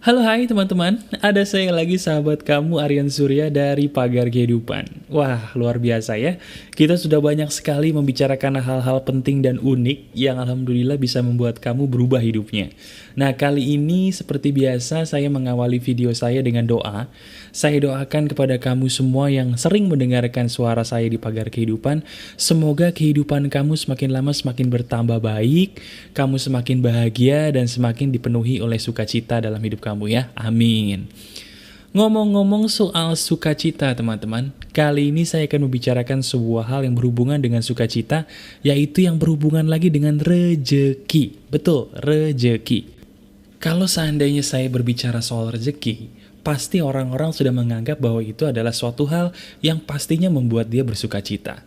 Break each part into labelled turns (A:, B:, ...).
A: Halo hai teman-teman, ada saya lagi sahabat kamu Aryan Surya dari Pagar Kehidupan. Wah, luar biasa ya. Kita sudah banyak sekali membicarakan hal-hal penting dan unik yang alhamdulillah bisa membuat kamu berubah hidupnya. Nah, kali ini seperti biasa saya mengawali video saya dengan doa. Saya doakan kepada kamu semua yang sering mendengarkan suara saya di Pagar Kehidupan, semoga kehidupan kamu semakin lama semakin bertambah baik, kamu semakin bahagia dan semakin dipenuhi oleh sukacita dalam hidup kamu ya, amin. Ngomong-ngomong soal sukacita teman-teman, kali ini saya akan membicarakan sebuah hal yang berhubungan dengan sukacita, yaitu yang berhubungan lagi dengan rejeki. Betul, rejeki. Kalau seandainya saya berbicara soal rejeki, pasti orang-orang sudah menganggap bahwa itu adalah suatu hal yang pastinya membuat dia bersukacita.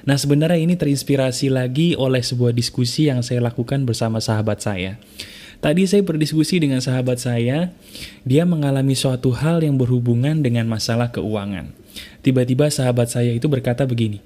A: Nah, sebenarnya ini terinspirasi lagi oleh sebuah diskusi yang saya lakukan bersama sahabat saya. Tadi saya berdiskusi dengan sahabat saya, dia mengalami suatu hal yang berhubungan dengan masalah keuangan. Tiba-tiba sahabat saya itu berkata begini,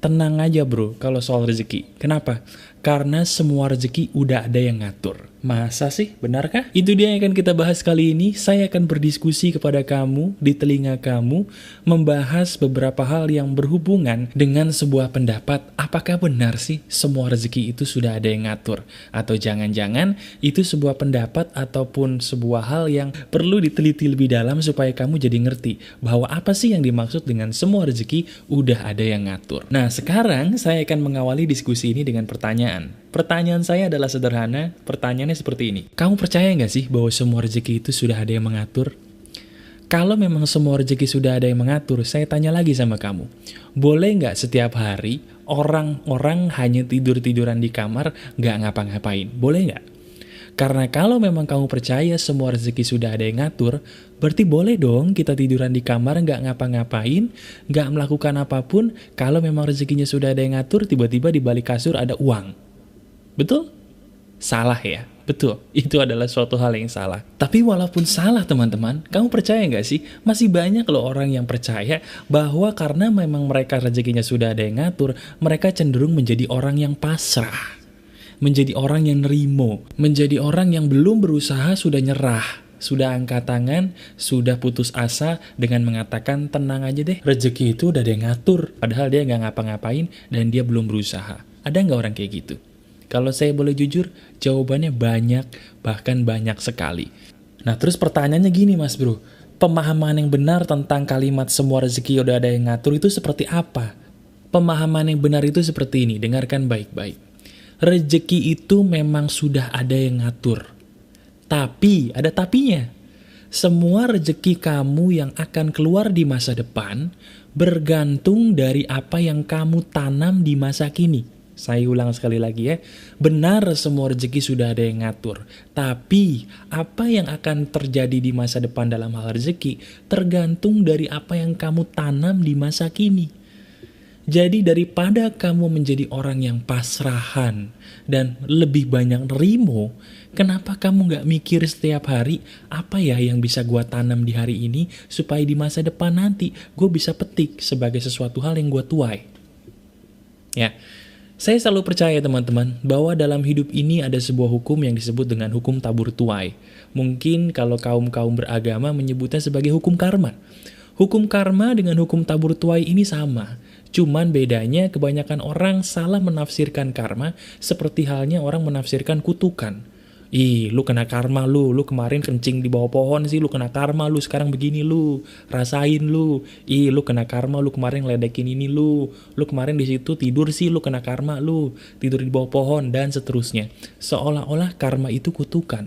A: tenang aja bro kalau soal rezeki. Kenapa? Karena semua rezeki udah ada yang ngatur. Masa sih? Benarkah? Itu dia yang akan kita bahas kali ini. Saya akan berdiskusi kepada kamu, di telinga kamu, membahas beberapa hal yang berhubungan dengan sebuah pendapat. Apakah benar sih semua rezeki itu sudah ada yang ngatur? Atau jangan-jangan itu sebuah pendapat ataupun sebuah hal yang perlu diteliti lebih dalam supaya kamu jadi ngerti bahwa apa sih yang dimaksud dengan semua rezeki udah ada yang ngatur. Nah, sekarang saya akan mengawali diskusi ini dengan pertanyaan. Pertanyaan saya adalah sederhana, pertanyaannya seperti ini. Kamu percaya nggak sih bahwa semua rezeki itu sudah ada yang mengatur? Kalau memang semua rezeki sudah ada yang mengatur, saya tanya lagi sama kamu. Boleh nggak setiap hari orang-orang hanya tidur-tiduran di kamar, nggak ngapa-ngapain? Boleh nggak? Karena kalau memang kamu percaya semua rezeki sudah ada yang ngatur, berarti boleh dong kita tiduran di kamar nggak ngapa-ngapain, nggak melakukan apapun, kalau memang rezekinya sudah ada yang ngatur, tiba-tiba di balik kasur ada uang. Betul? Salah ya? Betul, itu adalah suatu hal yang salah. Tapi walaupun salah teman-teman, kamu percaya nggak sih? Masih banyak loh orang yang percaya bahwa karena memang mereka rezekinya sudah ada yang ngatur, mereka cenderung menjadi orang yang pasrah. Menjadi orang yang nerimo. Menjadi orang yang belum berusaha sudah nyerah. Sudah angkat tangan, sudah putus asa dengan mengatakan tenang aja deh, rezeki itu udah ada yang ngatur. Padahal dia nggak ngapa-ngapain dan dia belum berusaha. Ada nggak orang kayak gitu? Kalau saya boleh jujur, jawabannya banyak, bahkan banyak sekali. Nah, terus pertanyaannya gini mas bro, pemahaman yang benar tentang kalimat semua rezeki udah ada yang ngatur itu seperti apa? Pemahaman yang benar itu seperti ini, dengarkan baik-baik. Rezeki itu memang sudah ada yang ngatur. Tapi, ada tapinya. Semua rezeki kamu yang akan keluar di masa depan bergantung dari apa yang kamu tanam di masa kini. Saya ulang sekali lagi ya, benar semua rezeki sudah ada yang ngatur. Tapi, apa yang akan terjadi di masa depan dalam hal rezeki tergantung dari apa yang kamu tanam di masa kini. Jadi daripada kamu menjadi orang yang pasrahan dan lebih banyak nerimo, kenapa kamu nggak mikir setiap hari, apa ya yang bisa gue tanam di hari ini supaya di masa depan nanti gue bisa petik sebagai sesuatu hal yang gue tuai. Ya. Saya selalu percaya teman-teman bahwa dalam hidup ini ada sebuah hukum yang disebut dengan hukum tabur tuai. Mungkin kalau kaum-kaum beragama menyebutnya sebagai hukum karma. Hukum karma dengan hukum tabur tuai ini sama. Cuman bedanya kebanyakan orang salah menafsirkan karma seperti halnya orang menafsirkan kutukan. Ih, lu kena karma lu kemarin kencing di bawah pohon sih, lu kena karma lu sekarang begini lu, rasain lu. Ih, lu kena karma lu kemarin ledekin ini lu kemarin di situ tidur sih, lu kena karma lu, tidur di bawah pohon dan seterusnya. Seolah-olah karma itu kutukan.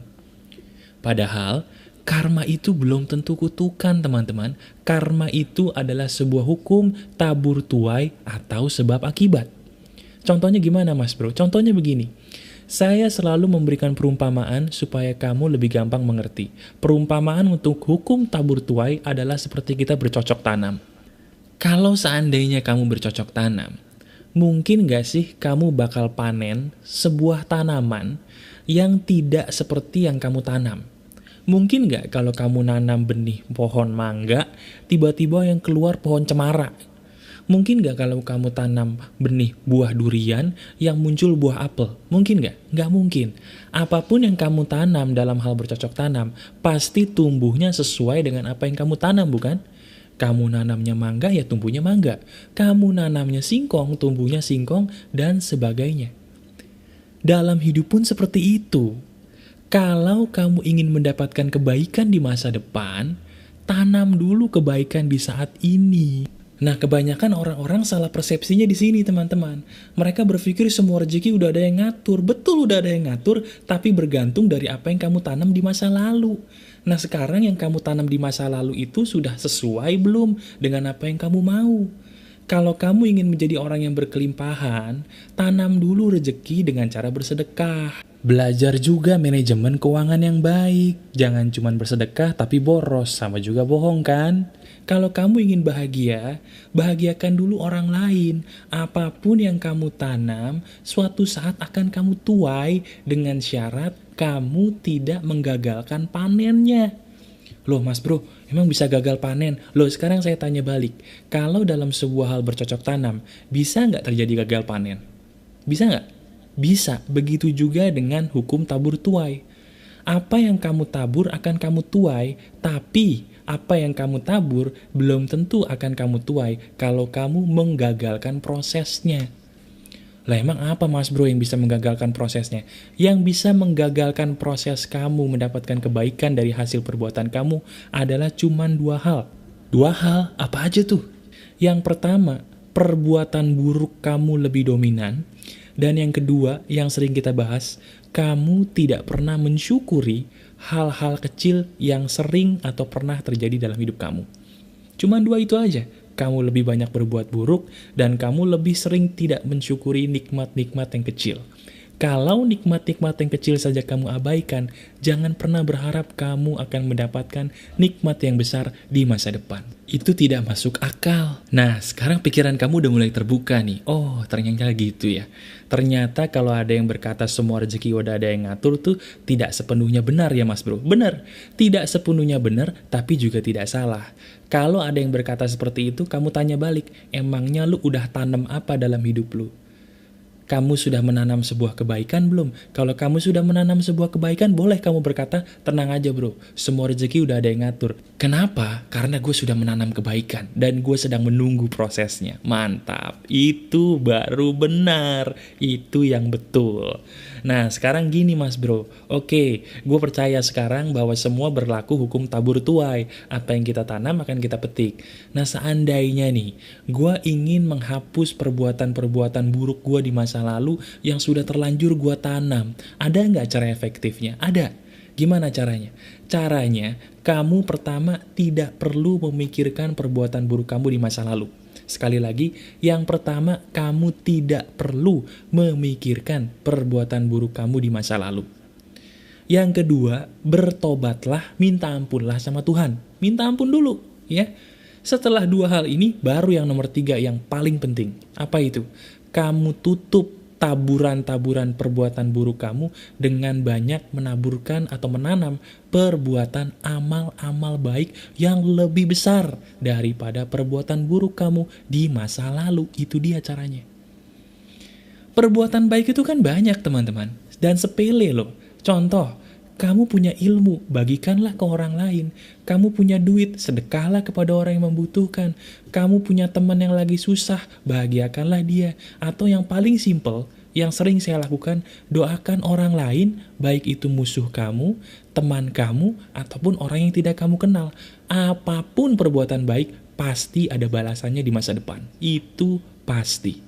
A: Padahal karma itu belum tentu kutukan teman-teman. Karma itu adalah sebuah hukum tabur tuai atau sebab akibat. Contohnya gimana mas bro? Contohnya begini. Saya selalu memberikan perumpamaan supaya kamu lebih gampang mengerti. Perumpamaan untuk hukum tabur tuai adalah seperti kita bercocok tanam. Kalau seandainya kamu bercocok tanam, mungkin gak sih kamu bakal panen sebuah tanaman yang tidak seperti yang kamu tanam? Mungkin gak kalau kamu nanam benih pohon mangga, tiba-tiba yang keluar pohon cemara? Mungkin nggak kalau kamu tanam benih buah durian yang muncul buah apel? Mungkin nggak? Nggak mungkin. Apapun yang kamu tanam dalam hal bercocok tanam, pasti tumbuhnya sesuai dengan apa yang kamu tanam, bukan? Kamu nanamnya mangga, ya tumbuhnya mangga. Kamu nanamnya singkong, tumbuhnya singkong, dan sebagainya. Dalam hidup pun seperti itu. Kalau kamu ingin mendapatkan kebaikan di masa depan, tanam dulu kebaikan di saat ini. Nah, kebanyakan orang-orang salah persepsinya di sini, teman-teman. Mereka berpikir semua rezeki udah ada yang ngatur. Betul, udah ada yang ngatur, tapi bergantung dari apa yang kamu tanam di masa lalu. Nah, sekarang yang kamu tanam di masa lalu itu sudah sesuai belum dengan apa yang kamu mau? Kalau kamu ingin menjadi orang yang berkelimpahan, tanam dulu rezeki dengan cara bersedekah. Belajar juga manajemen keuangan yang baik. Jangan cuma bersedekah tapi boros, sama juga bohong kan? Kalau kamu ingin bahagia, bahagiakan dulu orang lain. Apapun yang kamu tanam, suatu saat akan kamu tuai dengan syarat kamu tidak menggagalkan panennya. Loh mas bro, emang bisa gagal panen? Loh sekarang saya tanya balik, kalau dalam sebuah hal bercocok tanam, bisa nggak terjadi gagal panen? Bisa nggak? Bisa, begitu juga dengan hukum tabur tuai. Apa yang kamu tabur akan kamu tuai, tapi apa yang kamu tabur belum tentu akan kamu tuai kalau kamu menggagalkan prosesnya. Lah emang apa mas bro yang bisa menggagalkan prosesnya? Yang bisa menggagalkan proses kamu mendapatkan kebaikan dari hasil perbuatan kamu adalah cuma dua hal. Dua hal, apa aja tuh? Yang pertama, perbuatan buruk kamu lebih dominan. Dan yang kedua, yang sering kita bahas, kamu tidak pernah mensyukuri hal-hal kecil yang sering atau pernah terjadi dalam hidup kamu. Cuma dua itu aja. Kamu lebih banyak berbuat buruk, dan kamu lebih sering tidak mensyukuri nikmat-nikmat yang kecil. Kalau nikmat-nikmat yang kecil saja kamu abaikan, jangan pernah berharap kamu akan mendapatkan nikmat yang besar di masa depan. Itu tidak masuk akal. Nah, sekarang pikiran kamu udah mulai terbuka nih. Oh, ternyata gitu ya. Ternyata kalau ada yang berkata semua rezeki udah ada yang ngatur tuh tidak sepenuhnya benar ya mas bro. Benar, tidak sepenuhnya benar, tapi juga tidak salah. Kalau ada yang berkata seperti itu, kamu tanya balik, emangnya lu udah tanam apa dalam hidup lu? Kamu sudah menanam sebuah kebaikan belum? Kalau kamu sudah menanam sebuah kebaikan, boleh kamu berkata, tenang aja bro, semua rezeki udah ada yang ngatur. Kenapa? Karena gue sudah menanam kebaikan, dan gue sedang menunggu prosesnya. Mantap, itu baru benar, itu yang betul. Nah, sekarang gini mas bro, oke, gue percaya sekarang bahwa semua berlaku hukum tabur tuai. Apa yang kita tanam akan kita petik. Nah, seandainya nih, gue ingin menghapus perbuatan-perbuatan buruk gue di masa lalu yang sudah terlanjur gue tanam. Ada nggak cara efektifnya? Ada. Gimana caranya? Caranya, kamu pertama tidak perlu memikirkan perbuatan buruk kamu di masa lalu. Sekali lagi, yang pertama, kamu tidak perlu memikirkan perbuatan buruk kamu di masa lalu. Yang kedua, bertobatlah, minta ampunlah sama Tuhan. Minta ampun dulu, ya. Setelah dua hal ini, baru yang nomor tiga yang paling penting. Apa itu? Kamu tutup taburan-taburan perbuatan buruk kamu dengan banyak menaburkan atau menanam perbuatan amal-amal baik yang lebih besar daripada perbuatan buruk kamu di masa lalu. Itu dia caranya. Perbuatan baik itu kan banyak teman-teman, dan sepele loh. Contoh, kamu punya ilmu, bagikanlah ke orang lain. Kamu punya duit, sedekahlah kepada orang yang membutuhkan. Kamu punya teman yang lagi susah, bahagiakanlah dia. Atau yang paling simple, yang sering saya lakukan, doakan orang lain, baik itu musuh kamu, teman kamu, ataupun orang yang tidak kamu kenal. Apapun perbuatan baik, pasti ada balasannya di masa depan. Itu pasti.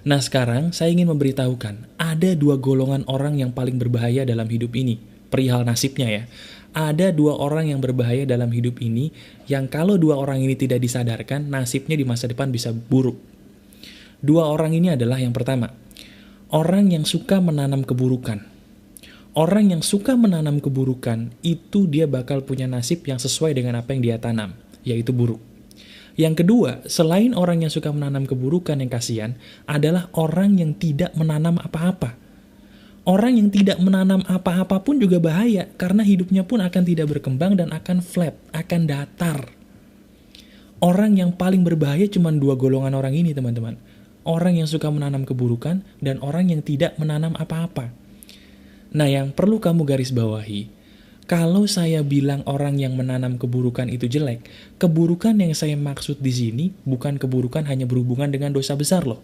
A: Nah sekarang saya ingin memberitahukan, ada dua golongan orang yang paling berbahaya dalam hidup ini. Perihal nasibnya ya. Ada dua orang yang berbahaya dalam hidup ini, yang kalau dua orang ini tidak disadarkan, nasibnya di masa depan bisa buruk. Dua orang ini adalah yang pertama, orang yang suka menanam keburukan. Orang yang suka menanam keburukan, itu dia bakal punya nasib yang sesuai dengan apa yang dia tanam, yaitu buruk. Yang kedua, selain orang yang suka menanam keburukan yang kasihan, adalah orang yang tidak menanam apa-apa. Orang yang tidak menanam apa-apa pun juga bahaya, karena hidupnya pun akan tidak berkembang dan akan flat, akan datar. Orang yang paling berbahaya cuma dua golongan orang ini, teman-teman. Orang yang suka menanam keburukan dan orang yang tidak menanam apa-apa. Nah, yang perlu kamu garis bawahi, kalau saya bilang orang yang menanam keburukan itu jelek, keburukan yang saya maksud di sini bukan keburukan hanya berhubungan dengan dosa besar loh.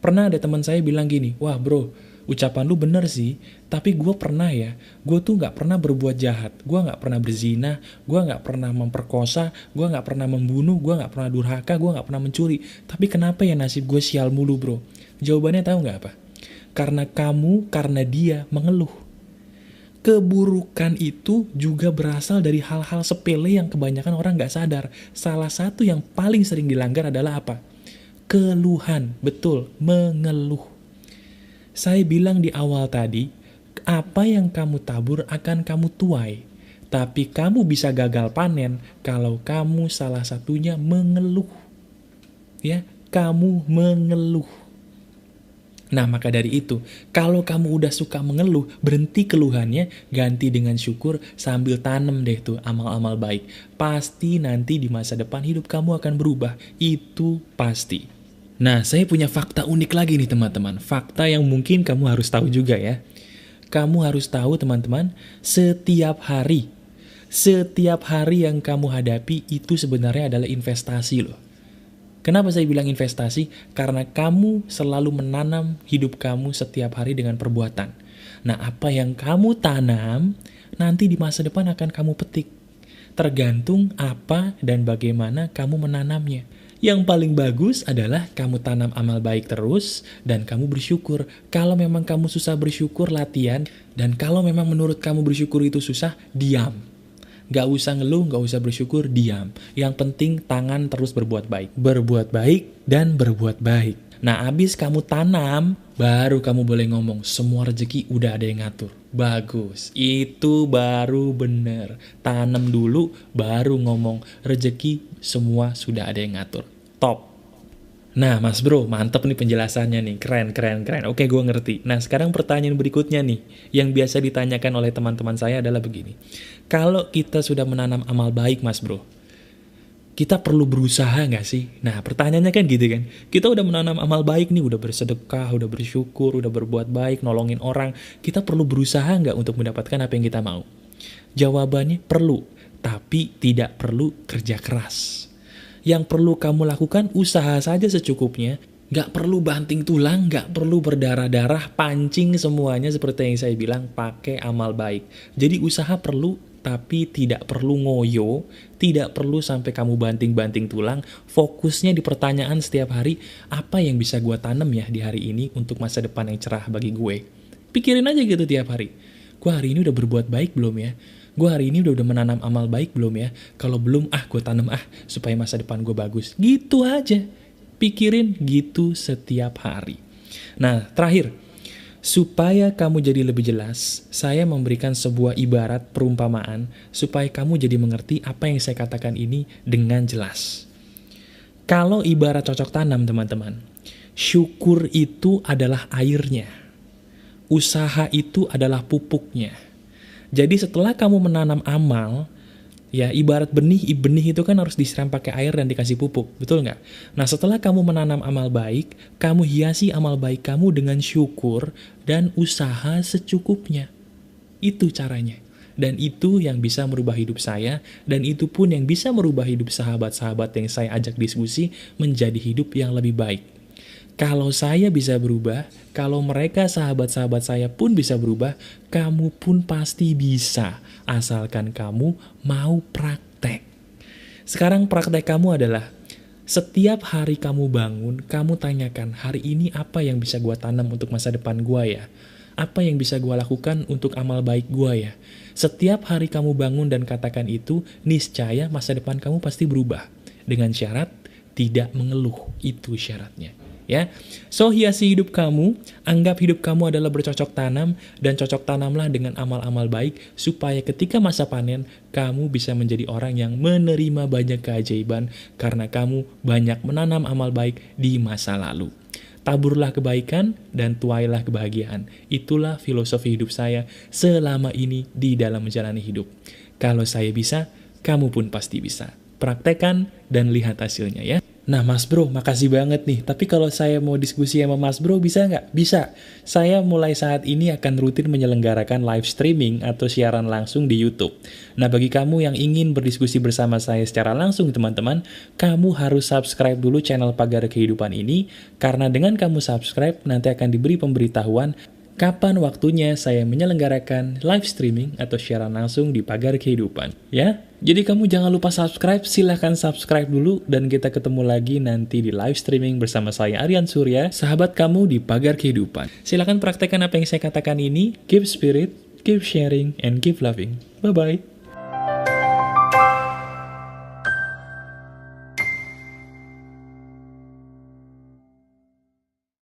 A: Pernah ada teman saya bilang gini, wah bro, ucapan lu bener sih, tapi gue pernah ya, gue tuh gak pernah berbuat jahat, gue gak pernah berzina, gue gak pernah memperkosa, gue gak pernah membunuh, gue gak pernah durhaka, gue gak pernah mencuri, tapi kenapa ya nasib gue sial mulu bro? Jawabannya tahu gak apa? Karena dia mengeluh. Keburukan itu juga berasal dari hal-hal sepele yang kebanyakan orang gak sadar. Salah satu yang paling sering dilanggar adalah apa? Keluhan, betul, mengeluh. Saya bilang di awal tadi, apa yang kamu tabur akan kamu tuai. Tapi kamu bisa gagal panen kalau kamu salah satunya mengeluh. Ya, kamu mengeluh. Nah, maka dari itu, kalau kamu udah suka mengeluh, berhenti keluhannya, ganti dengan syukur, sambil tanam deh tuh amal-amal baik. Pasti nanti di masa depan hidup kamu akan berubah, itu pasti. Nah, saya punya fakta unik lagi nih teman-teman. Fakta yang mungkin kamu harus tahu juga ya. Kamu harus tahu teman-teman, setiap hari yang kamu hadapi itu sebenarnya adalah investasi loh. Kenapa saya bilang investasi? Karena kamu selalu menanam hidup kamu setiap hari dengan perbuatan. Nah, apa yang kamu tanam, nanti di masa depan akan kamu petik. Tergantung apa dan bagaimana kamu menanamnya. Yang paling bagus adalah kamu tanam amal baik terus dan kamu bersyukur. Kalau memang kamu susah bersyukur, latihan. Dan kalau memang menurut kamu bersyukur itu susah, diam. Gak usah ngeluh, gak usah bersyukur, diam. Yang penting tangan terus berbuat baik. Berbuat baik dan berbuat baik. Nah, abis kamu tanam, baru kamu boleh ngomong, semua rezeki udah ada yang ngatur. Bagus, itu baru bener. Tanam dulu, baru ngomong, rezeki semua sudah ada yang ngatur. Top. Nah, Mas Bro, mantep nih penjelasannya nih. Keren. Oke, gue ngerti. Nah, sekarang pertanyaan berikutnya nih, yang biasa ditanyakan oleh teman-teman saya adalah begini. Kalau kita sudah menanam amal baik, Mas Bro, kita perlu berusaha nggak sih? Nah, pertanyaannya kan gitu kan. Kita udah menanam amal baik nih, udah bersedekah, udah bersyukur, udah berbuat baik, nolongin orang. Kita perlu berusaha nggak untuk mendapatkan apa yang kita mau? Jawabannya perlu, tapi tidak perlu kerja keras. Yang perlu kamu lakukan, usaha saja secukupnya. Gak perlu banting tulang, gak perlu berdarah-darah, pancing semuanya seperti yang saya bilang, pakai amal baik. Jadi usaha perlu, tapi tidak perlu ngoyo, tidak perlu sampai kamu banting-banting tulang. Fokusnya di pertanyaan setiap hari, apa yang bisa gue tanam ya di hari ini untuk masa depan yang cerah bagi gue. Pikirin aja gitu tiap hari. Gue hari ini udah berbuat baik belum ya? Gue hari ini udah menanam amal baik belum ya? Kalau belum, gue tanam supaya masa depan gue bagus. Gitu aja. Pikirin gitu setiap hari. Nah, terakhir, supaya kamu jadi lebih jelas, saya memberikan sebuah ibarat perumpamaan supaya kamu jadi mengerti apa yang saya katakan ini dengan jelas. Kalau ibarat cocok tanam, teman-teman, syukur itu adalah airnya. Usaha itu adalah pupuknya. Jadi setelah kamu menanam amal, ya ibarat benih itu kan harus disiram pakai air dan dikasih pupuk, betul nggak? Nah, setelah kamu menanam amal baik, kamu hiasi amal baik kamu dengan syukur dan usaha secukupnya. Itu caranya. Dan itu yang bisa merubah hidup saya, dan itu pun yang bisa merubah hidup sahabat-sahabat yang saya ajak diskusi menjadi hidup yang lebih baik. Kalau saya bisa berubah, kalau mereka sahabat-sahabat saya pun bisa berubah, kamu pun pasti bisa, asalkan kamu mau praktek. Sekarang praktek kamu adalah, setiap hari kamu bangun, kamu tanyakan, hari ini apa yang bisa gue tanam untuk masa depan gue ya? Apa yang bisa gue lakukan untuk amal baik gue ya? Setiap hari kamu bangun dan katakan itu, niscaya masa depan kamu pasti berubah. Dengan syarat, tidak mengeluh, itu syaratnya. Ya, so hiasi hidup kamu, anggap hidup kamu adalah bercocok tanam, dan cocok tanamlah dengan amal-amal baik, supaya ketika masa panen, kamu bisa menjadi orang yang menerima banyak keajaiban, karena kamu banyak menanam amal baik di masa lalu. Taburlah kebaikan, dan tuailah kebahagiaan. Itulah filosofi hidup saya selama ini di dalam menjalani hidup. Kalau saya bisa, kamu pun pasti bisa. praktekkan, dan lihat hasilnya ya. Nah Mas Bro, makasih banget nih. Tapi kalau saya mau diskusi sama Mas Bro, bisa nggak? Bisa. Saya mulai saat ini akan rutin menyelenggarakan live streaming atau siaran langsung di YouTube. Nah bagi kamu yang ingin berdiskusi bersama saya secara langsung teman-teman, kamu harus subscribe dulu channel Pagar Kehidupan ini, karena dengan kamu subscribe, nanti akan diberi pemberitahuan kapan waktunya saya menyelenggarakan live streaming atau siaran langsung di Pagar Kehidupan. Ya, jadi kamu jangan lupa subscribe, silahkan subscribe dulu, dan kita ketemu lagi nanti di live streaming bersama saya Aryan Surya, sahabat kamu di Pagar Kehidupan. Silahkan praktekkan apa yang saya katakan ini, keep spirit, keep sharing, and keep loving. Bye-bye.